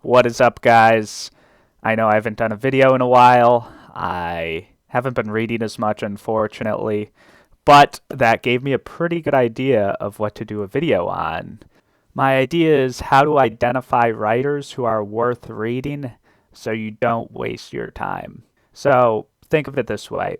What is up, guys? I know I haven't done a video in a while. I haven't been reading as much, unfortunately, but that gave me a pretty good idea of what to do a video on. My idea is how to identify writers who are worth reading so you don't waste your time. So think of it this way.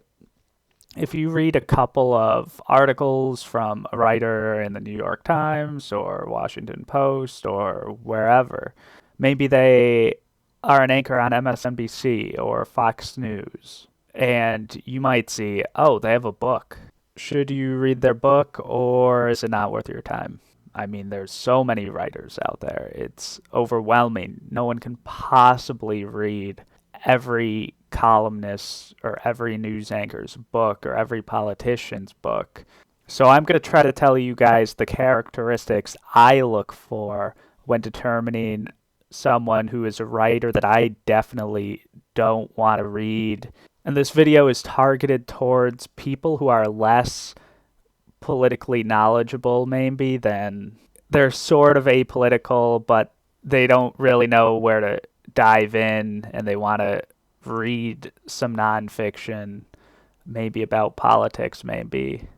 If you read a couple of articles from a writer in the New York Times or Washington Post or wherever, maybe they are an anchor on MSNBC or Fox News, and you might see, oh, they have a book. Should you read their book or is it not worth your time? I mean, there's so many writers out there. It's overwhelming. No one can possibly read every columnist or every news anchor's book or every politician's book. So I'm going to try to tell you guys the characteristics I look for when determining someone who is a writer that I definitely don't want to read. And this video is targeted towards people who are less politically knowledgeable, maybe, than they're sort of apolitical, but they don't really know where to dive in and they want to read some nonfiction, maybe about politics, maybe,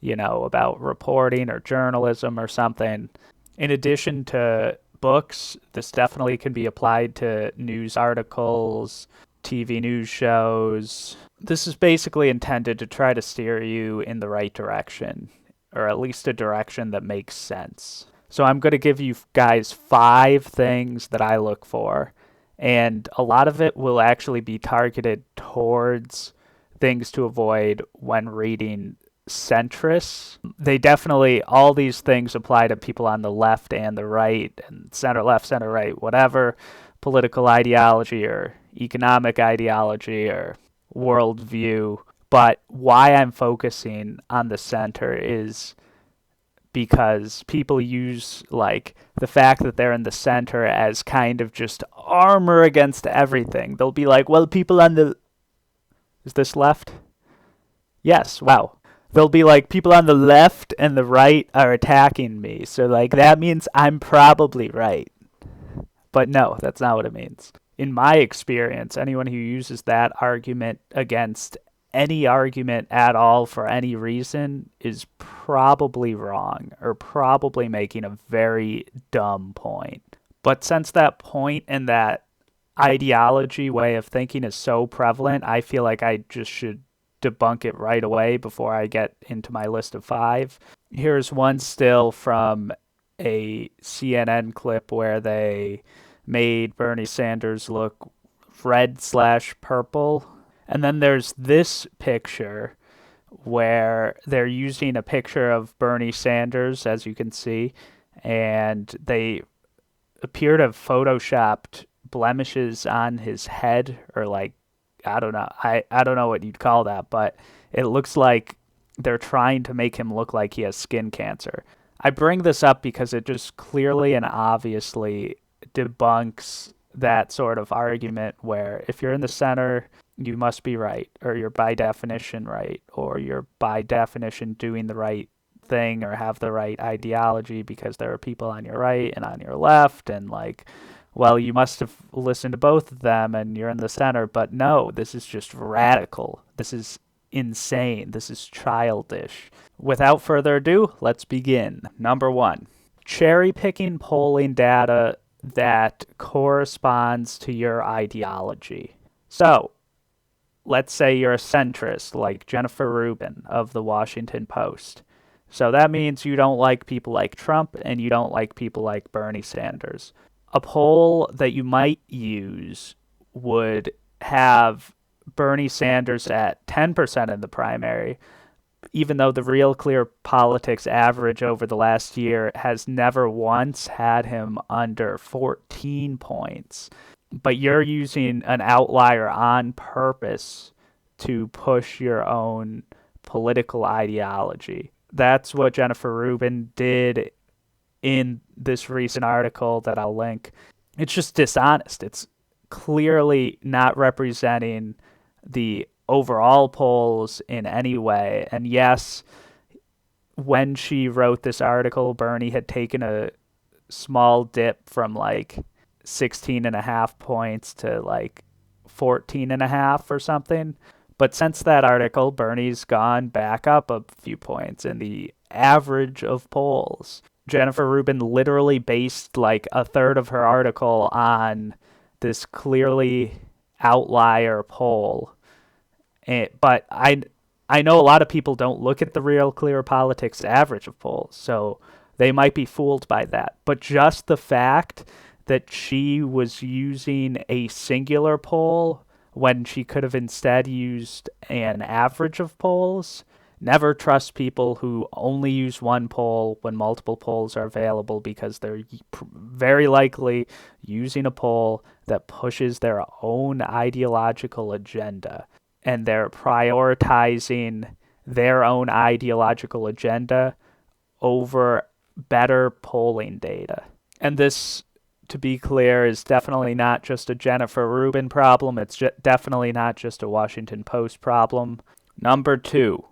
about reporting or journalism or something. In addition to books, this definitely can be applied to news articles, TV news shows. This is basically intended to try to steer you in the right direction, or at least a direction that makes sense. So I'm going to give you guys 5 things that I look for, and a lot of it will actually be targeted towards things to avoid when reading centrists. They definitely, all these things apply to people on the left and the right, and center left, center right, whatever political ideology or economic ideology or worldview. But why I'm focusing on the center is because people use like the fact that they're in the center as kind of just armor against everything. They'll be like, well, people on the... Is this left? Yes, wow. They'll be like, people on the left and the right are attacking me. So like that means I'm probably right. But no, that's not what it means. In my experience, anyone who uses that argument against any argument at all for any reason is probably wrong or probably making a very dumb point. But since that point and that ideology way of thinking is so prevalent, I feel like I just should debunk it right away before I get into my list of 5. Here's one still from a CNN clip where they made Bernie Sanders look red/purple. And then there's this picture where they're using a picture of Bernie Sanders, as you can see, and they appear to have photoshopped blemishes on his head, or like, I don't know. I don't know what you'd call that, but it looks like they're trying to make him look like he has skin cancer. I bring this up because it just clearly and obviously debunks that sort of argument where if you're in the center, you must be right, or you're by definition right, or you're by definition doing the right thing or have the right ideology because there are people on your right and on your left, and like, well, you must have listened to both of them and you're in the center. But no, this is just radical. This is insane. This is childish. Without further ado, let's begin. Number 1, cherry picking polling data that corresponds to your ideology. So, let's say you're a centrist like Jennifer Rubin of the Washington Post. So that means you don't like people like Trump and you don't like people like Bernie Sanders. A poll that you might use would have Bernie Sanders at 10% in the primary, even though the Real Clear Politics average over the last year has never once had him under 14 points. But you're using an outlier on purpose to push your own political ideology. That's what Jennifer Rubin did in this recent article that I'll link. It's just dishonest. It's clearly not representing the overall polls in any way. And yes, when she wrote this article, Bernie had taken a small dip from like 16 and a half points to like 14 and a half or something. But since that article, Bernie's gone back up a few points in the average of polls. Jennifer Rubin literally based like a third of her article on this clearly outlier poll. But I know a lot of people don't look at the Real Clear Politics average of polls, so they might be fooled by that. But just the fact that she was using a singular poll when she could have instead used an average of polls. Never trust people who only use one poll when multiple polls are available, because they're very likely using a poll that pushes their own ideological agenda. And they're prioritizing their own ideological agenda over better polling data. And this, to be clear, is definitely not just a Jennifer Rubin problem. It's definitely not just a Washington Post problem. Number 2,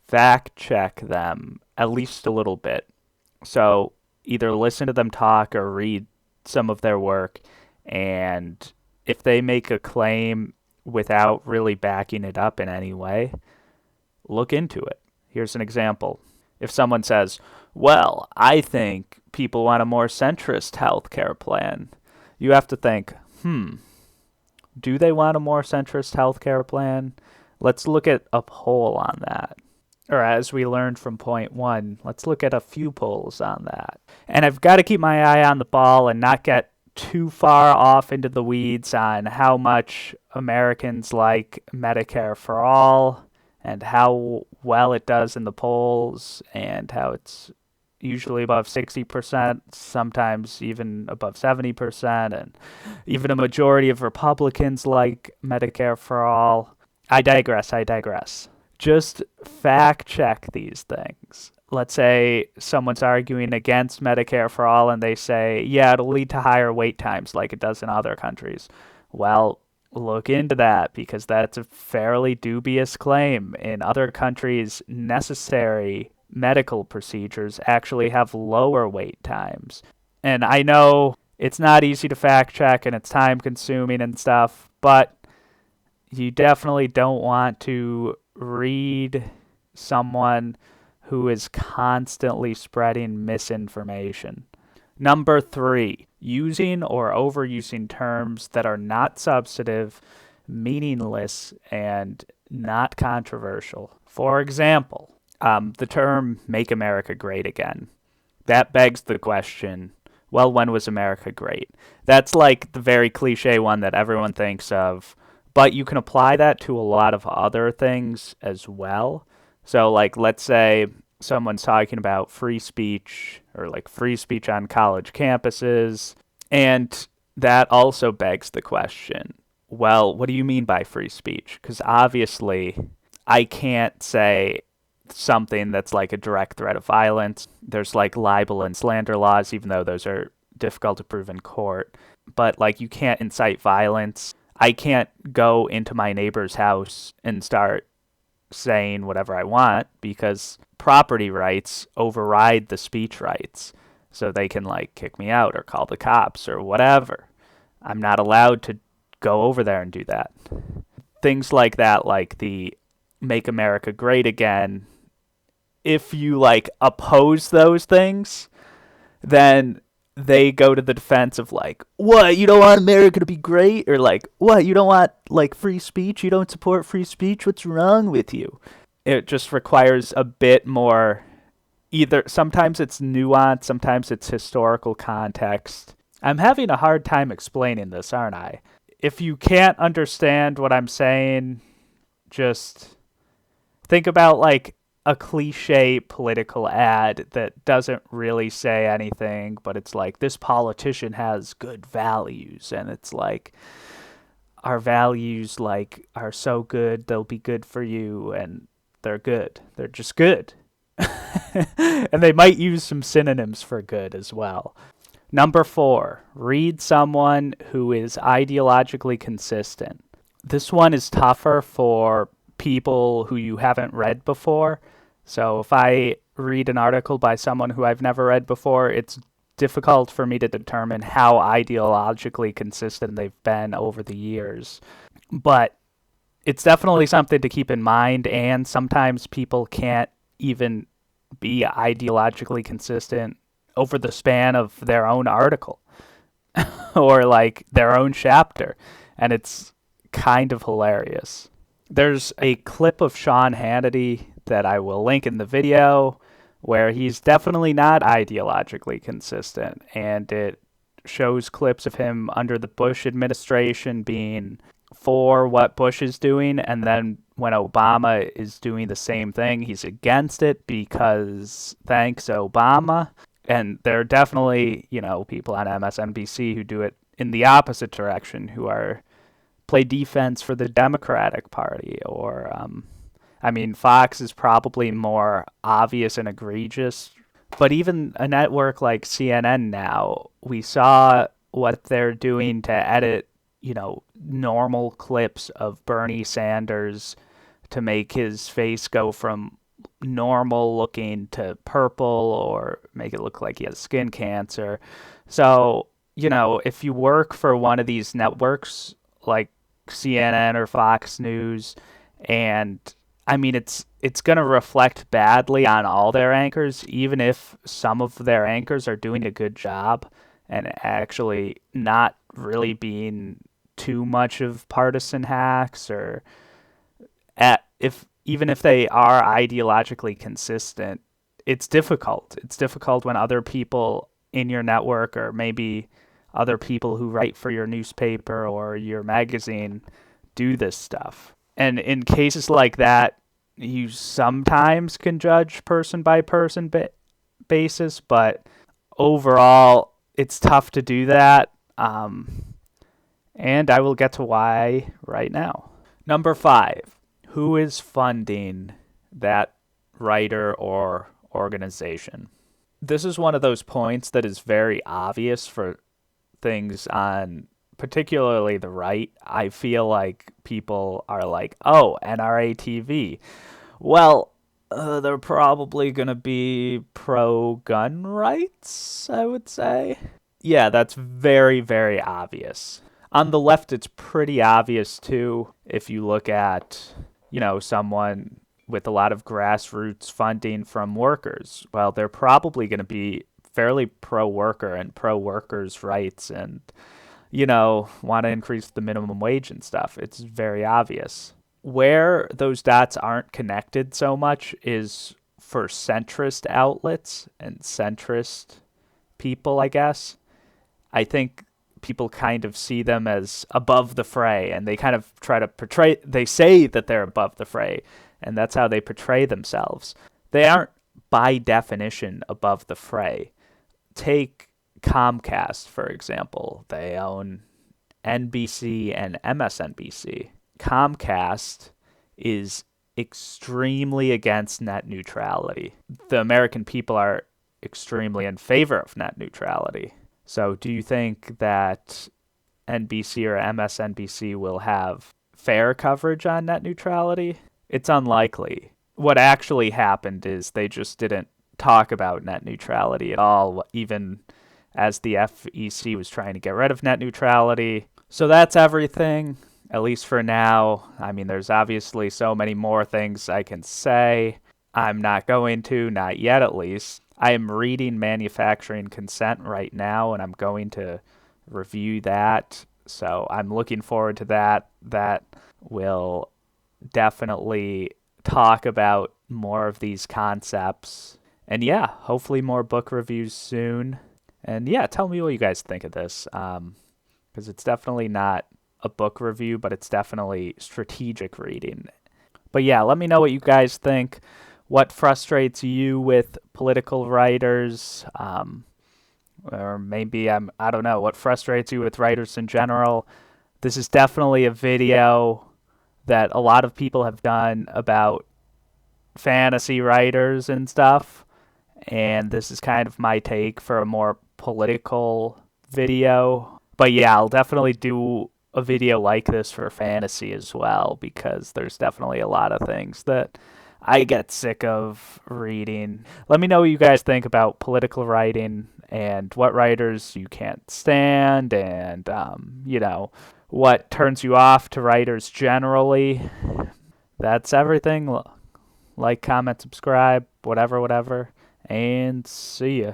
fact check them at least a little bit. So either listen to them talk or read some of their work, and if they make a claim without really backing it up in any way, look into it. Here's an example. If someone says, well, I think people want a more centrist healthcare plan, you have to think, do they want a more centrist healthcare plan? Let's look at a poll on that. Or as we learned from point 1, let's look at a few polls on that. And I've got to keep my eye on the ball and not get too far off into the weeds on how much Americans like Medicare for all and how well it does in the polls and how it's usually above 60%, sometimes even above 70%, and even a majority of Republicans like Medicare for all. I digress. Just fact check these things. Let's say someone's arguing against Medicare for all and they say, yeah, it'll lead to higher wait times like it does in other countries. Well, look into that, because that's a fairly dubious claim. In other countries, necessary medical procedures actually have lower wait times. And I know it's not easy to fact check and it's time consuming and stuff, but you definitely don't want to read someone who is constantly spreading misinformation. Number 3, using or overusing terms that are not substantive, meaningless, and not controversial. For example, the term "Make America Great Again." That begs the question, well, when was America great? That's like the very cliche one that everyone thinks of, but you can apply that to a lot of other things as well. So, like, let's say someone's talking about free speech or like free speech on college campuses, and that also begs the question, well, what do you mean by free speech? Because obviously I can't say something that's like a direct threat of violence. There's like libel and slander laws, even though those are difficult to prove in court. But like, you can't incite violence. I can't go into my neighbor's house and start saying whatever I want, because property rights override the speech rights. So they can like kick me out or call the cops or whatever. I'm not allowed to go over there and do that. Things like that, like the Make America Great Again, if you like oppose those things, then they go to the defense of like, what, you don't want America to be great? Or like, what, you don't want like free speech? You don't support free speech? What's wrong with you? It just requires a bit more, either sometimes it's nuance, sometimes it's historical context. I'm having a hard time explaining this, aren't I? If you can't understand what I'm saying, just think about like a cliche political ad that doesn't really say anything, but it's like, this politician has good values, and it's like, our values like are so good, they'll be good for you, and they're good. They're just good. And they might use some synonyms for good as well. Number 4, read someone who is ideologically consistent. This one is tougher for people who you haven't read before. So if I read an article by someone who I've never read before, it's difficult for me to determine how ideologically consistent they've been over the years. But it's definitely something to keep in mind, and sometimes people can't even be ideologically consistent over the span of their own article or like their own chapter, and it's kind of hilarious. There's a clip of Sean Hannity that I will link in the video where he's definitely not ideologically consistent, and it shows clips of him under the Bush administration being for what Bush is doing, and then when Obama is doing the same thing, he's against it because thanks Obama. And there are definitely, people on MSNBC who do it in the opposite direction, who are play defense for the Democratic Party, or Fox is probably more obvious and egregious, but even a network like CNN now, we saw what they're doing to edit, normal clips of Bernie Sanders to make his face go from normal looking to purple, or make it look like he has skin cancer. So, if you work for one of these networks like CNN or Fox News, and it's going to reflect badly on all their anchors, even if some of their anchors are doing a good job and actually not really being too much of partisan hacks, or even if they are ideologically consistent. It's difficult. It's difficult when other people in your network, or maybe other people who write for your newspaper or your magazine, do this stuff. And in cases like that, you sometimes can judge person by person basis, but overall, it's tough to do that. And I will get to why right now. Number 5, who is funding that writer or organization? This is one of those points that is very obvious for things on particularly the right. I feel like people are like, oh, NRA TV. Well, they're probably going to be pro-gun rights, I would say. Yeah, that's very, very obvious. On the left, it's pretty obvious, too, if you look at, someone with a lot of grassroots funding from workers. Well, they're probably going to be fairly pro-worker and pro-workers' rights, and, want to increase the minimum wage and stuff. It's very obvious. Where those dots aren't connected so much is for centrist outlets and centrist people, I guess. I think people kind of see them as above the fray, and they kind of try to portray, they say that they're above the fray, and that's how they portray themselves. They aren't, by definition, above the fray. Take Comcast, for example. They own NBC and MSNBC. Comcast is extremely against net neutrality. The American people are extremely in favor of net neutrality. So do you think that NBC or MSNBC will have fair coverage on net neutrality? It's unlikely. What actually happened is they just didn't talk about net neutrality at all, even as the FEC was trying to get rid of net neutrality. So that's everything, at least for now. There's obviously so many more things I can say. I'm not going to, not yet at least. I am reading Manufacturing Consent right now, and I'm going to review that. So I'm looking forward to that. That will definitely talk about more of these concepts. And yeah, hopefully more book reviews soon. And yeah, tell me what you guys think of this. Because it's definitely not a book review, but it's definitely strategic reading. But yeah, let me know what you guys think. What frustrates you with political writers? Or maybe, I don't know, what frustrates you with writers in general? This is definitely a video that a lot of people have done about fantasy writers and stuff. And this is kind of my take for a more political video. But yeah, I'll definitely do a video like this for fantasy as well, because there's definitely a lot of things that I get sick of reading. Let me know what you guys think about political writing, and what writers you can't stand, and, what turns you off to writers generally. That's everything. Like, comment, subscribe, whatever, and see ya.